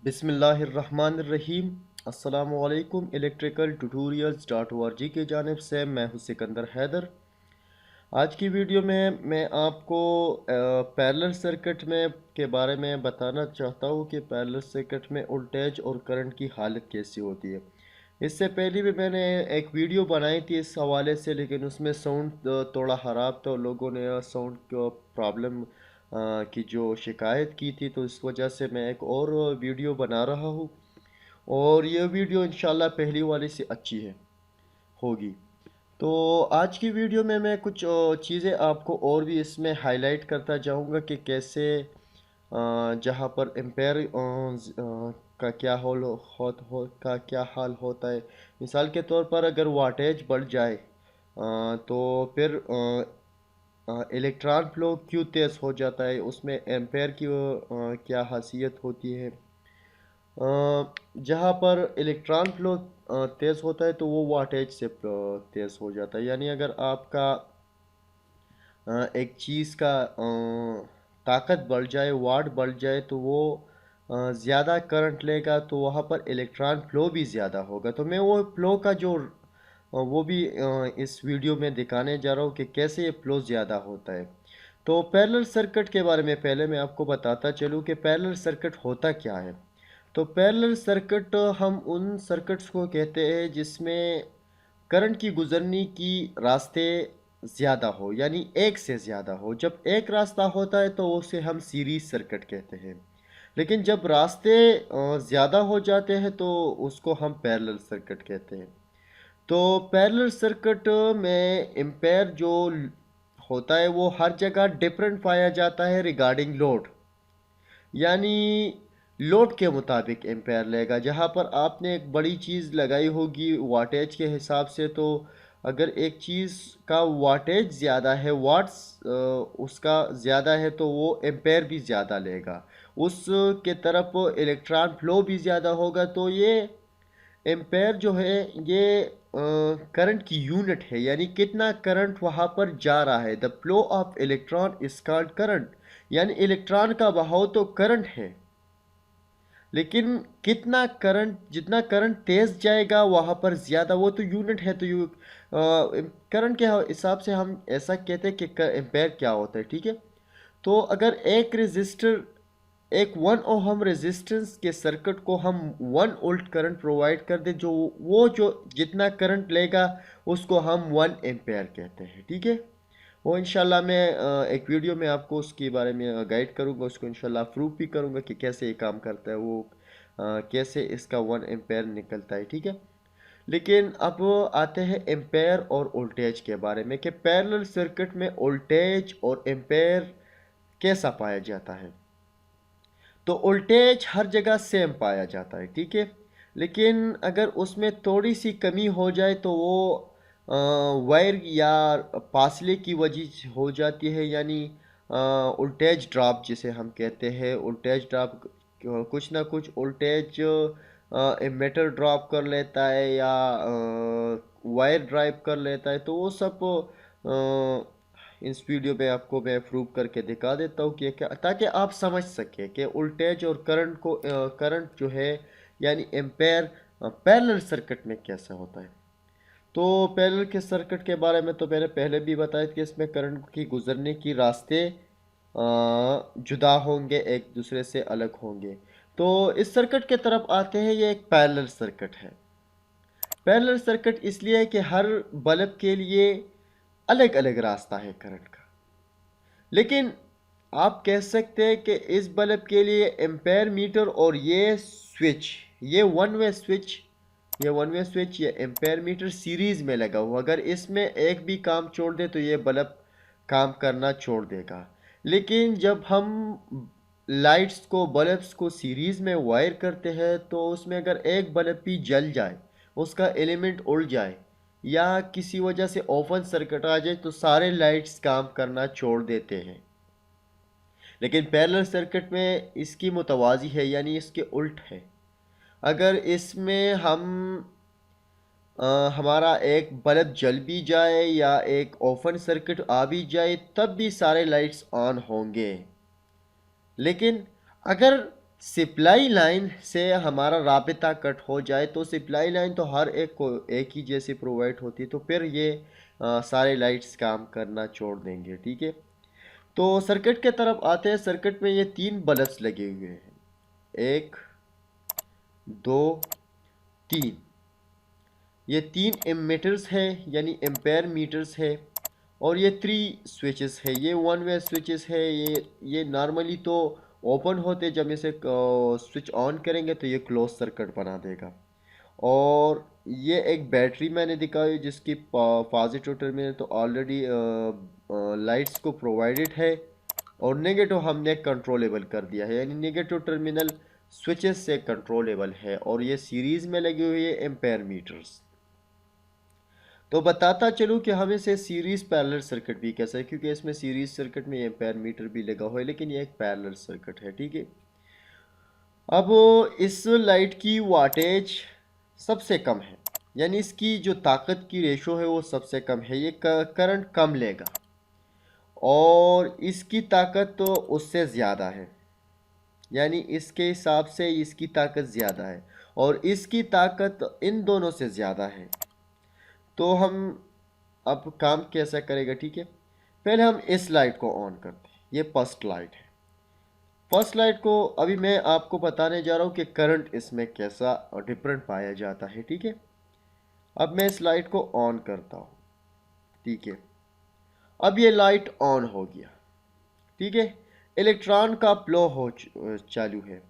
बिस्मिल्लाहिर्रहमानिर्रहीम। अस्सलामुअलैकुम। Electrical tutorials dot ORG की जानिब से मैं हूं सिकंदर हैदर। आज की वीडियो में मैं आपको पैरेलल सर्किट में के बारे में बताना चाहता हूं कि पैरेलल सर्किट में वोल्टेज और करंट की हालत कैसी होती है। इससे पहले भी मैंने एक वीडियो बनाई थी इस हवाले से, लेकिन उसमें साउंड थोड़ा ख़राब था। लोगों ने साउंड को प्रॉब्लम की जो शिकायत की थी, तो इस वजह से मैं एक और वीडियो बना रहा हूँ। और ये वीडियो इंशाल्लाह पहली वाली से अच्छी है होगी। तो आज की वीडियो में मैं कुछ चीज़ें आपको और भी इसमें हाईलाइट करता जाऊंगा कि कैसे जहाँ पर एम्पेयर का क्या का क्या हाल होता है। मिसाल के तौर पर अगर वाटेज बढ़ जाए तो फिर इलेक्ट्रॉन फ्लो क्यों तेज़ हो जाता है, उसमें एम्पेयर की क्या खासियत होती है। जहाँ पर इलेक्ट्रॉन फ्लो तेज़ होता है तो वो वाटेज से तेज़ हो जाता है। यानी अगर आपका एक चीज़ का ताकत बढ़ जाए, वाट बढ़ जाए, तो वो ज़्यादा करंट लेगा, तो वहाँ पर इलेक्ट्रॉन फ्लो भी ज़्यादा होगा। तो मैं वो फ्लो का जो वो भी इस वीडियो में दिखाने जा रहा हूँ कि कैसे ये फ्लो ज़्यादा होता है। तो पैरेलल सर्किट के बारे में पहले मैं आपको बताता चलूँ कि पैरेलल सर्किट होता क्या है। तो पैरेलल सर्किट हम उन सर्किट्स को कहते हैं जिसमें करंट की गुजरने की रास्ते ज़्यादा हो, यानी एक से ज़्यादा हो। जब एक रास्ता होता है तो उसे हम सीरीज सर्किट कहते हैं, लेकिन जब रास्ते ज़्यादा हो जाते हैं तो उसको हम पैरेलल सर्किट कहते हैं। तो पैरेलल सर्किट में एम्पेयर जो होता है वो हर जगह डिफरेंट पाया जाता है रिगार्डिंग लोड। यानी लोड के मुताबिक एम्पेयर लेगा। जहाँ पर आपने एक बड़ी चीज़ लगाई होगी वाटेज के हिसाब से, तो अगर एक चीज़ का वाटेज ज़्यादा है, वाट्स उसका ज़्यादा है, तो वो एम्पेयर भी ज़्यादा लेगा। उस के तरफ इलेक्ट्रॉन फ्लो भी ज़्यादा होगा। तो ये एम्पेयर जो है ये करंट की यूनिट है, यानी कितना करंट वहाँ पर जा रहा है। The flow of electron is called current. यानी इलेक्ट्रॉन का बहाव तो करंट है, लेकिन कितना करंट, जितना करंट तेज जाएगा वहां पर ज्यादा, वो तो यूनिट है। तो करंट के हिसाब से हम ऐसा कहते हैं कि एम्पेयर क्या होता है, ठीक है। तो अगर एक रेजिस्टर, एक 1 ओहम रेजिस्टेंस के सर्किट को हम 1 वोल्ट करंट प्रोवाइड कर दे, जो वो जो जितना करंट लेगा उसको हम 1 एम्पेयर कहते हैं, ठीक है। वो इंशाल्लाह मैं एक वीडियो में आपको उसके बारे में गाइड करूंगा, उसको इंशाल्लाह प्रूफ भी करूंगा कि कैसे ये काम करता है, वो कैसे इसका 1 एम्पेयर निकलता है, ठीक है। लेकिन अब आते हैं एम्पेयर और वोल्टेज के बारे में कि पैरेलल सर्किट में वोल्टेज और एम्पेयर कैसा पाया जाता है। तो वोल्टेज हर जगह सेम पाया जाता है, ठीक है। लेकिन अगर उसमें थोड़ी सी कमी हो जाए तो वो वायर या फासले की वजह से हो जाती है। यानी वोल्टेज ड्रॉप जिसे हम कहते हैं, वोल्टेज ड्रॉप कुछ ना कुछ वोल्टेज एमीटर ड्रॉप कर लेता है या वायर ड्राइव कर लेता है। तो वो सब इस वीडियो में आपको मैं प्रूव करके दिखा देता हूँ कि क्या, ताकि आप समझ सकें कि वोल्टेज और करंट को करंट जो है यानी एम्पेयर पैरेलल सर्किट में कैसा होता है। तो पैरेलल के सर्किट के बारे में तो मैंने पहले भी बताया कि इसमें करंट की गुजरने की रास्ते जुदा होंगे, एक दूसरे से अलग होंगे। तो इस सर्किट के तरफ आते हैं, ये एक पैरेलल सर्किट है। पैरेलल सर्किट इसलिए है कि हर बल्ब के लिए अलग अलग रास्ता है करंट का। लेकिन आप कह सकते हैं कि इस बल्ब के लिए एम्पेयर मीटर और ये स्विच, ये वन वे स्विच, ये एम्पेयर मीटर सीरीज में लगा हुआ। अगर इसमें एक भी काम छोड़ दे तो ये बल्ब काम करना छोड़ देगा। लेकिन जब हम लाइट्स को, बल्ब्स को सीरीज में वायर करते हैं, तो उसमें अगर एक बल्ब भी जल जाए, उसका एलिमेंट उड़ जाए या किसी वजह से ओपन सर्किट आ जाए, तो सारे लाइट्स काम करना छोड़ देते हैं। लेकिन पैरेलल सर्किट में इसकी मुतवाजी है, यानी इसके उल्ट है। अगर इसमें हम हमारा एक बल्ब जल भी जाए या एक ओपन सर्किट आ भी जाए, तब भी सारे लाइट्स ऑन होंगे। लेकिन अगर सप्लाई लाइन से हमारा राबिता कट हो जाए तो सप्लाई लाइन तो हर एक को एक ही जैसी प्रोवाइड होती है, तो फिर ये सारे लाइट्स काम करना छोड़ देंगे। ठीक है, तो सर्किट के तरफ आते हैं। सर्किट में ये 3 बल्ब्स लगे हुए हैं, 1 2 3। ये 3 एमीटर्स है यानी एम्पेयर मीटर्स है, और ये 3 स्विचेस है। ये वन वे स्विचेस है। ये नॉर्मली तो ओपन होते, जब इसे स्विच ऑन करेंगे तो ये क्लोज सर्किट बना देगा। और ये एक बैटरी मैंने दिखाई जिसकी पॉजिटिव टर्मिनल तो ऑलरेडी लाइट्स को प्रोवाइडेड है, और नेगेटिव हमने कंट्रोलेबल कर दिया है, यानी नेगेटिव टर्मिनल स्विचेस से कंट्रोलेबल है। और ये सीरीज में लगी हुई है एम्पेयर मीटर्स। तो बताता चलूँ कि हम इसे सीरीज पैरेलल सर्किट भी कह सकते हैं, क्योंकि इसमें सीरीज सर्किट में एम्पेयर मीटर भी लगा हुआ है, लेकिन ये एक पैरेलल सर्किट है। ठीक है, अब इस लाइट की वाटेज सबसे कम है, यानी इसकी जो ताकत की रेशो है वो सबसे कम है। ये करंट कम लेगा, और इसकी ताकत तो उससे ज़्यादा है, यानी इसके हिसाब से इसकी ताकत ज़्यादा है, और इसकी ताकत इन दोनों से ज़्यादा है। तो हम अब काम कैसा करेगा? ठीक है, पहले हम इस लाइट को ऑन करते हैं। ये फर्स्ट लाइट है। फर्स्ट लाइट को अभी मैं आपको बताने जा रहा हूँ कि करंट इसमें कैसा डिफरेंट पाया जाता है। ठीक है, अब मैं इस लाइट को ऑन करता हूँ। ठीक है, अब ये लाइट ऑन हो गया। ठीक है, इलेक्ट्रॉन का फ्लो हो चालू है।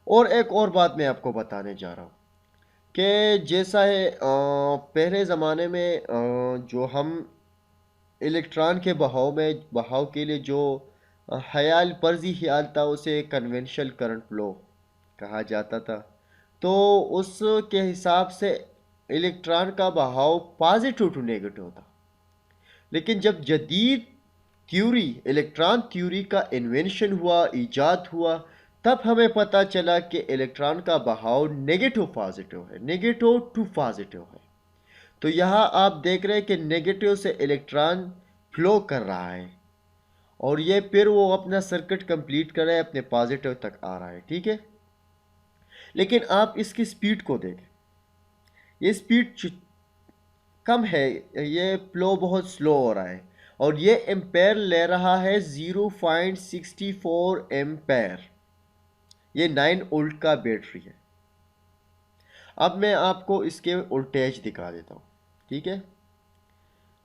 और एक और बात मैं आपको बताने जा रहा हूँ कि जैसा है पहले ज़माने में जो हम इलेक्ट्रॉन के बहाव के लिए जो ख्याल फर्जी ख्याल था उसे कन्वेंशनल करंट फ्लो कहा जाता था। तो उसके हिसाब से इलेक्ट्रॉन का बहाव पॉजिटिव टू नेगेटिव था। लेकिन जब जदीद थ्योरी इलेक्ट्रॉन थ्योरी का इन्वेंशन हुआ, इजाद हुआ, तब हमें पता चला कि इलेक्ट्रॉन का बहाव नेगेटिव पॉजिटिव है, नेगेटिव टू पॉजिटिव है। तो यहाँ आप देख रहे हैं कि नेगेटिव से इलेक्ट्रॉन फ्लो कर रहा है, और ये फिर वो अपना सर्किट कंप्लीट कर रहा है, अपने पॉजिटिव तक आ रहा है। ठीक है, लेकिन आप इसकी स्पीड को देखें, ये स्पीड कम है, ये फ्लो बहुत स्लो हो रहा है, और ये एम्पेयर ले रहा है 0.64 एम्पेयर। ये 9 वोल्ट का बैटरी है। अब मैं आपको इसके वोल्टेज दिखा देता हूँ। ठीक है,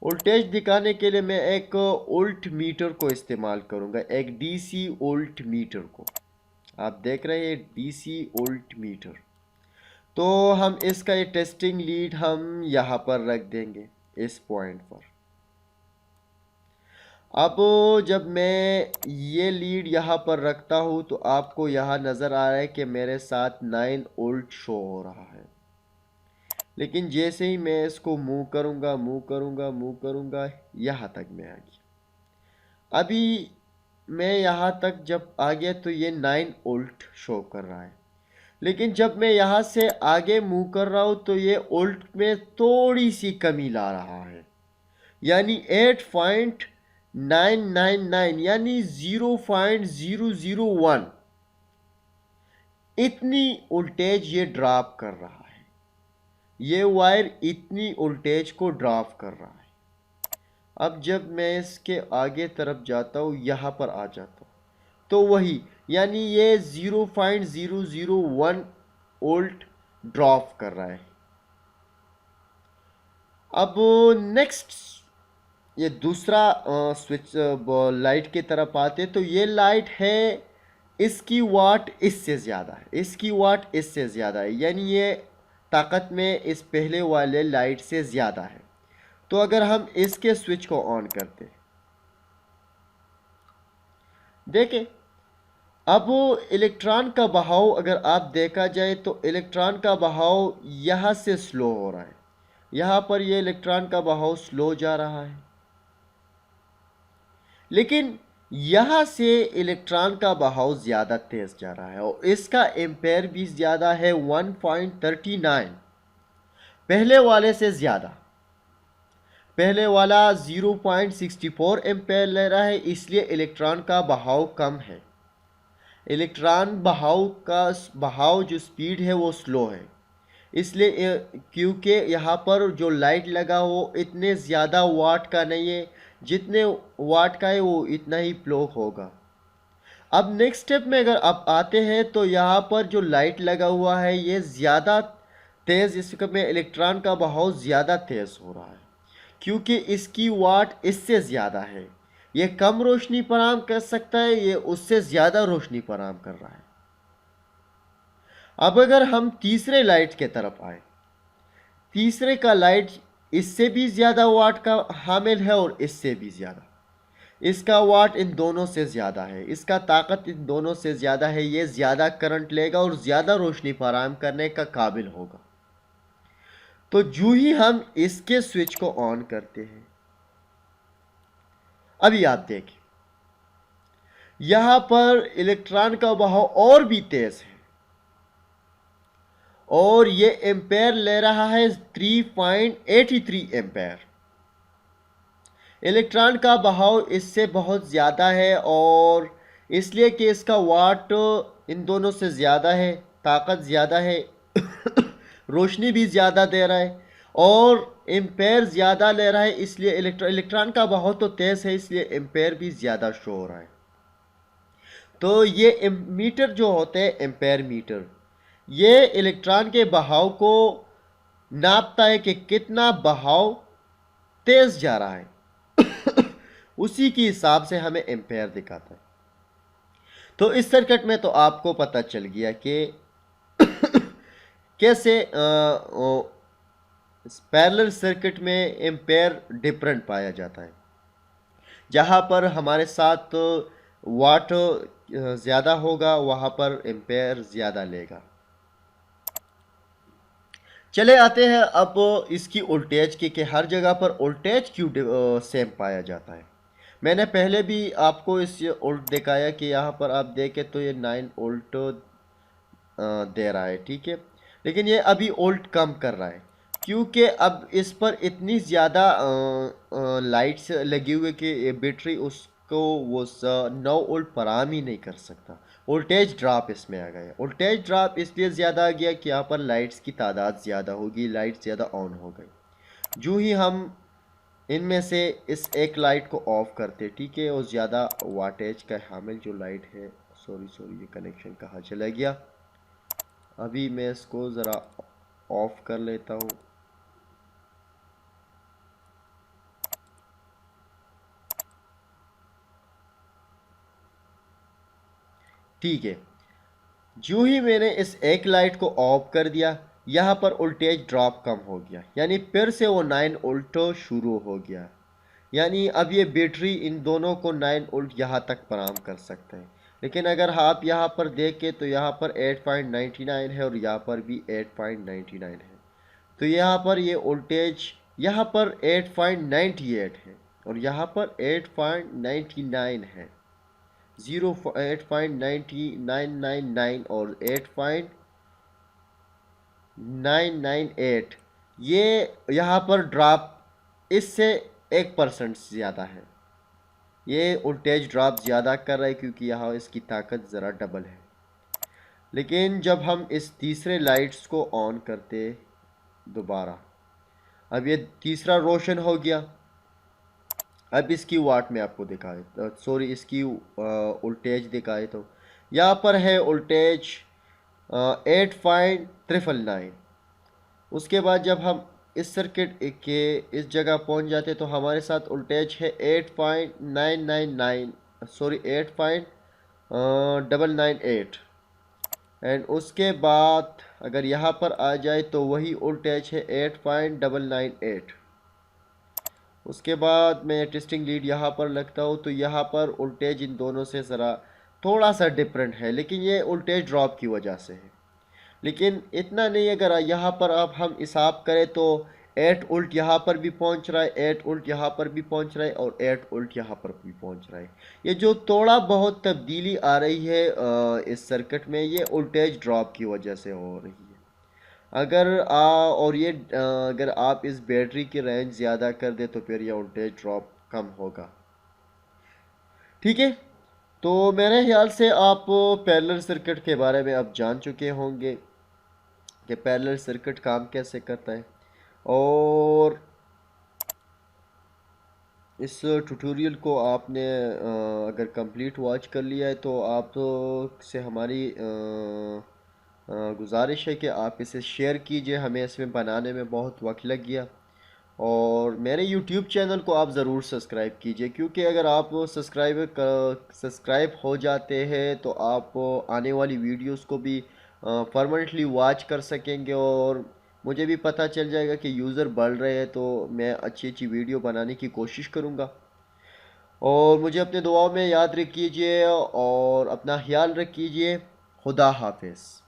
वोल्टेज दिखाने के लिए मैं एक वोल्ट मीटर को इस्तेमाल करूंगा, एक डीसी वोल्ट मीटर को। आप देख रहे हैं डीसी वोल्ट मीटर। तो हम इसका ये टेस्टिंग लीड हम यहाँ पर रख देंगे, इस पॉइंट पर। अब जब मैं ये लीड यहाँ पर रखता हूँ तो आपको यहाँ नज़र आ रहा है कि मेरे साथ 9 वोल्ट शो हो रहा है। लेकिन जैसे ही मैं इसको मूव करूँगा, मूव करूँगा, मूव करूँगा, यहाँ तक मैं आ गया। अभी मैं यहाँ तक जब आ गया तो ये 9 वोल्ट शो कर रहा है। लेकिन जब मैं यहाँ से आगे मूव कर रहा हूँ तो ये वोल्ट में थोड़ी सी कमी ला रहा है, यानी 8.999 यानी 0.001 इतनी वोल्टेज ये ड्रॉप कर रहा है। ये वायर इतनी वोल्टेज को ड्रॉप कर रहा है। अब जब मैं इसके आगे तरफ जाता हूँ, यहाँ पर आ जाता हूँ, तो वही यानी ये 0.001 वोल्ट ड्रॉप कर रहा है। अब नेक्स्ट ये दूसरा स्विच लाइट की तरफ आते तो ये लाइट है, इसकी वाट इससे ज़्यादा है, इसकी वाट इससे ज़्यादा है, यानी ये ताकत में इस पहले वाले लाइट से ज़्यादा है। तो अगर हम इसके स्विच को ऑन करते देखें, अब इलेक्ट्रॉन का बहाव अगर आप देखा जाए तो इलेक्ट्रॉन का बहाव यहाँ से स्लो हो रहा है, यहाँ पर ये इलेक्ट्रॉन का बहाव स्लो जा रहा है। लेकिन यहाँ से इलेक्ट्रॉन का बहाव ज़्यादा तेज़ जा रहा है, और इसका एम्पेयर भी ज़्यादा है, 1.39 पहले वाले से ज़्यादा। पहले वाला 0.64 एम्पेयर ले रहा है, इसलिए इलेक्ट्रॉन का बहाव कम है। इलेक्ट्रॉन बहाव जो स्पीड है वो स्लो है, इसलिए क्योंकि यहाँ पर जो लाइट लगा वो इतने ज़्यादा वाट का नहीं है, जितने वाट का है वो इतना ही फ्लो होगा। अब नेक्स्ट स्टेप में अगर आप आते हैं तो यहाँ पर जो लाइट लगा हुआ है ये ज़्यादा तेज़, इसमें इलेक्ट्रॉन का बहाव ज़्यादा तेज़ हो रहा है क्योंकि इसकी वाट इससे ज़्यादा है। ये कम रोशनी फराहम कर सकता है, ये उससे ज़्यादा रोशनी फराहम कर रहा है। अब अगर हम तीसरे लाइट के तरफ आए, तीसरे का लाइट इससे भी ज़्यादा वाट का हामिल है और इससे भी ज़्यादा, इसका वाट इन दोनों से ज़्यादा है, इसका ताकत इन दोनों से ज़्यादा है, ये ज़्यादा करंट लेगा और ज़्यादा रोशनी फराहम करने का काबिल होगा। तो जो ही हम इसके स्विच को ऑन करते हैं, अभी आप देखें यहां पर इलेक्ट्रॉन का बहाव और भी तेज है और ये एम्पेयर ले रहा है 3.83 एम्पेयर। इलेक्ट्रॉन का बहाव इससे बहुत ज़्यादा है और इसलिए कि इसका वाट इन दोनों से ज़्यादा है, ताकत ज़्यादा है, रोशनी भी ज़्यादा दे रहा है और एम्पेयर ज़्यादा ले रहा है, इसलिए इलेक्ट्रॉन का बहाव तो तेज़ है, इसलिए एम्पेयर भी ज़्यादा शो हो रहा है। तो ये मीटर जो होते हैं एम्पेयर मीटर, ये इलेक्ट्रॉन के बहाव को नापता है कि कितना बहाव तेज़ जा रहा है, उसी के हिसाब से हमें एम्पेयर दिखाता है। तो इस सर्किट में तो आपको पता चल गया कि कैसे पैरेलल सर्किट में एम्पेयर डिफरेंट पाया जाता है। जहाँ पर हमारे साथ वाट ज़्यादा होगा वहाँ पर एम्पेयर ज़्यादा लेगा। चले आते हैं अब इसकी वोल्टेज की, कि हर जगह पर वोल्टेज क्यों सेम पाया जाता है। मैंने पहले भी आपको इस वोल्ट दिखाया कि यहाँ पर आप देखें तो ये 9 वोल्ट दे रहा है, ठीक है, लेकिन ये अभी वोल्ट कम कर रहा है क्योंकि अब इस पर इतनी ज़्यादा लाइट्स लगी हुई कि बैटरी उसको वो 9 वोल्ट फराहम ही नहीं कर सकता। वोल्टेज ड्रॉप इसमें आ गया। वोल्टेज ड्रॉप इसलिए ज़्यादा आ गया कि यहाँ पर लाइट्स की तादाद ज़्यादा होगी, लाइट ज़्यादा ऑन हो गई। जो ही हम इनमें से इस एक लाइट को ऑफ करते, ठीक है, और ज़्यादा वाटेज का हामिल जो लाइट है, सॉरी ये कनेक्शन कहाँ चला गया, अभी मैं इसको ज़रा ऑफ कर लेता हूँ। ठीक है, जो ही मैंने इस एक लाइट को ऑफ कर दिया, यहाँ पर वोल्टेज ड्रॉप कम हो गया, यानी फिर से वो 9 वोल्ट शुरू हो गया। यानी अब ये बैटरी इन दोनों को 9 वोल्ट यहाँ तक फराहम कर सकते हैं। लेकिन अगर आप यहाँ पर देखें तो यहाँ पर 8.99 है और यहाँ पर भी 8.99 है। तो यहाँ पर ये वोल्टेज यहाँ पर 8.98 है और यहाँ पर 8.99 है। 8.999 और 8.998, ये यहाँ पर ड्रॉप इससे 1% ज़्यादा है। ये वोल्टेज ड्रॉप ज़्यादा कर रहा है क्योंकि यहाँ इसकी ताकत ज़रा डबल है। लेकिन जब हम इस तीसरे लाइट्स को ऑन करते दोबारा, अब ये तीसरा रोशन हो गया। अब इसकी वाट में आपको दिखाए, सॉरी इसकी वोल्टेज दिखाए तो यहाँ पर है वोल्टेज 8.999। उसके बाद जब हम इस सर्किट के इस जगह पहुंच जाते तो हमारे साथ वोल्टेज है 8.999, सॉरी 8.998। एंड उसके बाद अगर यहाँ पर आ जाए तो वही वोल्टेज है 8.998। उसके बाद मैं टेस्टिंग लीड यहाँ पर लगता हूँ तो यहाँ पर वोल्टेज इन दोनों से ज़रा थोड़ा सा डिफरेंट है, लेकिन ये वोल्टेज ड्रॉप की वजह से है। लेकिन इतना नहीं, अगर यहाँ पर अब हम हिसाब करें तो 8 वोल्ट यहाँ पर भी पहुँच रहा है, 8 वोल्ट यहाँ पर भी पहुँच रहा है और 8 वोल्ट यहाँ पर भी पहुँच रहा है। ये जो थोड़ा बहुत तब्दीली आ रही है इस सर्किट में, ये वोल्टेज ड्रॉप की वजह से हो रही है। अगर आप इस बैटरी की रेंज ज़्यादा कर दे तो फिर यह वोल्टेज ड्रॉप कम होगा, ठीक है। तो मेरे ख्याल से आप पैरेलल सर्किट के बारे में अब जान चुके होंगे कि पैरेलल सर्किट काम कैसे करता है। और इस ट्यूटोरियल को आपने अगर कंप्लीट वॉच कर लिया है तो आप से हमारी गुजारिश है कि आप इसे शेयर कीजिए। हमें इसमें बनाने में बहुत वक्त लग गया। और मेरे यूट्यूब चैनल को आप ज़रूर सब्सक्राइब कीजिए, क्योंकि अगर आप सब्सक्राइब हो जाते हैं तो आप आने वाली वीडियोस को भी परमानेंटली वॉच कर सकेंगे। और मुझे भी पता चल जाएगा कि यूज़र बढ़ रहे हैं, तो मैं अच्छी अच्छी वीडियो बनाने की कोशिश करूँगा। और मुझे अपने दुआओं में याद रखिए और अपना ख्याल रखिए। खुदा हाफिज़।